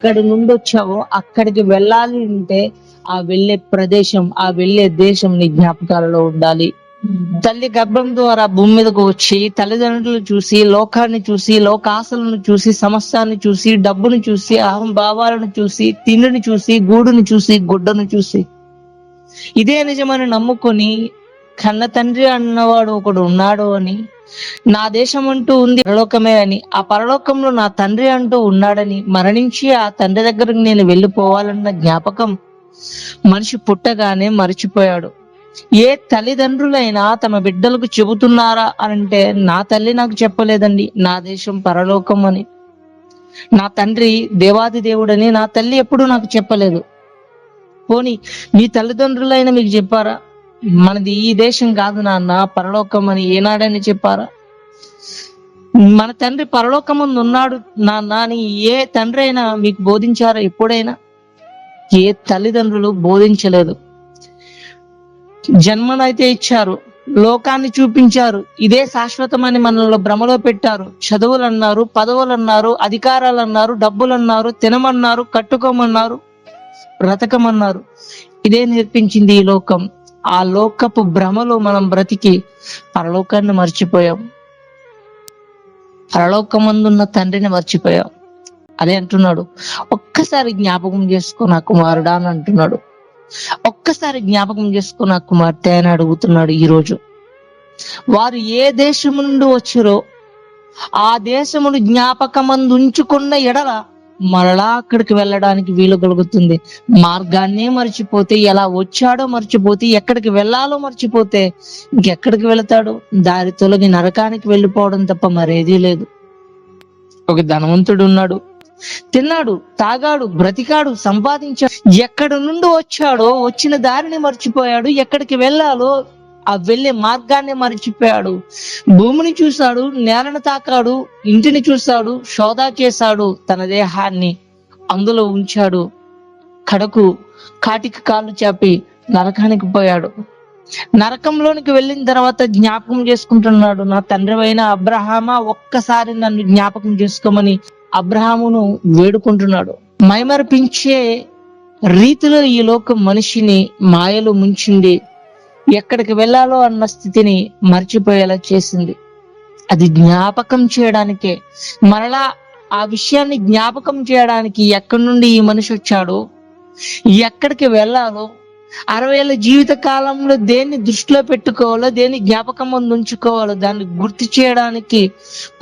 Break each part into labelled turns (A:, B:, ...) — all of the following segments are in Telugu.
A: ఎక్కడి నుండి వచ్చావో అక్కడికి వెళ్ళాలి అంటే ఆ వెళ్ళే ప్రదేశం, ఆ వెళ్ళే దేశం నీ జ్ఞాపకాలలో ఉండాలి. తల్లి గర్భం ద్వారా భూమి మీదకు వచ్చి తల్లిదండ్రులు చూసి, లోకాన్ని చూసి, లోకాశలను చూసి, సమస్తాన్ని చూసి, డబ్బును చూసి, అహంభావాలను చూసి, తిండిని చూసి, గూడును చూసి, గుడ్డను చూసి, ఇదే నిజమని నమ్ముకొని కన్న తండ్రి అన్నవాడు ఒకడు ఉన్నాడు అని, నా దేశం అంటూ ఉంది పరలోకమే అని, ఆ పరలోకంలో నా తండ్రి అంటూ ఉన్నాడని, మరణించి ఆ తండ్రి దగ్గరకు నేను వెళ్ళిపోవాలన్న జ్ఞాపకం మనిషి పుట్టగానే మరిచిపోయాడు. ఏ తల్లిదండ్రులైనా తమ బిడ్డలకు చెబుతున్నారా అనంటే, నా తల్లి నాకు చెప్పలేదండి నా దేశం పరలోకం అని, నా తండ్రి దేవాది దేవుడని నా తల్లి ఎప్పుడూ నాకు చెప్పలేదు. పోనీ మీ తల్లిదండ్రులైనా మీకు చెప్పారా, మనది ఈ దేశం కాదు నాన్న పరలోకం అని ఏనాడని చెప్పారా? మన తండ్రి పరలోకముందు ఉన్నాడు నాన్న అని ఏ తండ్రి అయినా మీకు బోధించారా ఎప్పుడైనా? ఏ తల్లిదండ్రులు బోధించలేదు. జన్మనైతే ఇచ్చారు, లోకాన్ని చూపించారు, ఇదే శాశ్వతమని మనలో భ్రమలో పెట్టారు. చదువులు అన్నారు, పదవులు అన్నారు, అధికారాలు అన్నారు, డబ్బులు అన్నారు, తినమన్నారు, కట్టుకోమన్నారు, బ్రతకమన్నారు. ఇదే నేర్పించింది ఈ లోకం. ఆ లోకపు భ్రమలో మనం బ్రతికి పరలోకాన్ని మర్చిపోయాం, పరలోకమందున్న తండ్రిని మర్చిపోయాం. అదే అంటున్నాడు, ఒక్కసారి జ్ఞాపకం చేసుకో నా కుమారుడా అని అంటున్నాడు. ఒక్కసారి జ్ఞాపకం చేసుకో నా కుమార్తె అని అడుగుతున్నాడు. ఈ రోజు వారు ఏ దేశము నుండి వచ్చారో ఆ దేశమును జ్ఞాపకమందు ఉంచుకున్న ఎడల మరలా అక్కడికి వెళ్ళడానికి వీలు కలుగుతుంది. మార్గాన్నే మర్చిపోతే, ఎలా వచ్చాడో మర్చిపోతే, ఎక్కడికి వెళ్ళాలో మర్చిపోతే ఇంకెక్కడికి వెళతాడు? దారి తొలగి నరకానికి వెళ్ళిపోవడం తప్ప మరేదీ లేదు. ఒక ధనవంతుడు ఉన్నాడు, తిన్నాడు, తాగాడు, బ్రతికాడు, సంపాదించాడు. ఎక్కడి నుండి వచ్చాడో వచ్చిన దారిని మర్చిపోయాడు, ఎక్కడికి వెళ్ళాలో ఆ వెళ్ళే మార్గాన్ని మర్చిపోయాడు. భూమిని చూశాడు, నేలను తాకాడు, ఇంటిని చూశాడు, సోదా చేశాడు, తన దేహాన్ని అందులో ఉంచాడు. కడకు కాటికి కాళ్ళు చాపి నరకానికి పోయాడు. నరకంలోనికి వెళ్ళిన తర్వాత జ్ఞాపకం చేసుకుంటున్నాడు, నా తండ్రి అయిన అబ్రహామా ఒక్కసారి నన్ను జ్ఞాపకం చేసుకోమని అబ్రహామును వేడుకుంటున్నాడు. మైమరిపించే రీతిలో ఈ లోకం మనిషిని మాయలు ముంచింది. ఎక్కడికి వెళ్ళాలో అన్న స్థితిని మర్చిపోయేలా చేసింది. అది జ్ఞాపకం చేయడానికే, మరలా ఆ విషయాన్ని జ్ఞాపకం చేయడానికి ఎక్కడి నుండి ఈ మనిషి వచ్చాడో, ఎక్కడికి వెళ్ళాలో, 60 ఏళ్ళ జీవిత కాలంలో దేన్ని దృష్టిలో పెట్టుకోవాలో, దేన్ని జ్ఞాపకం ముందు ఉంచుకోవాలో దాన్ని గుర్తు చేయడానికి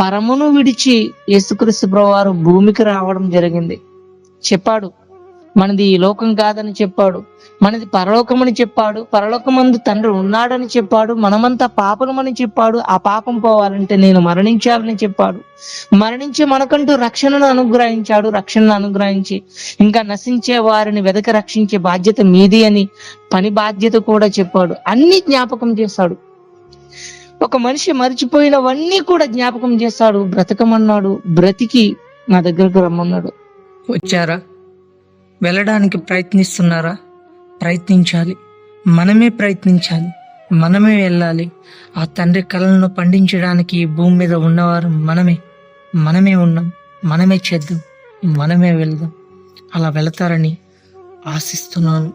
A: పరమును విడిచి యేసుక్రీస్తు ప్రభువారు భూమికి రావడం జరిగింది. చెప్పాడు, మనది ఈ లోకం కాదని చెప్పాడు, మనది పరలోకమని చెప్పాడు, పరలోకమందు తండ్రి ఉన్నాడని చెప్పాడు, మనమంతా పాపలమని చెప్పాడు. ఆ పాపం పోవాలంటే నేను మరణించాలని చెప్పాడు. మరణించి మనకంటూ రక్షణను అనుగ్రహించాడు. రక్షణను అనుగ్రహించి ఇంకా నశించే వారిని వెదక రక్షించే బాధ్యత మీది అని పని బాధ్యత కూడా చెప్పాడు. అన్ని జ్ఞాపకం చేశాడు. ఒక మనిషి మర్చిపోయినవన్నీ కూడా జ్ఞాపకం చేశాడు. బ్రతకమన్నాడు, బ్రతికి నా దగ్గరకు రమ్మన్నాడు.
B: వచ్చారా? వెళ్ళడానికి ప్రయత్నిస్తున్నారా? ప్రయత్నించాలి, మనమే ప్రయత్నించాలి, మనమే వెళ్ళాలి. ఆ తండ్రి కళలను పండించడానికి ఈ భూమి మీద ఉన్నవారు మనమే ఉన్నాం, మనమే చేద్దాం, మనమే వెళ్దాం. అలా వెళతారని ఆశిస్తున్నాను.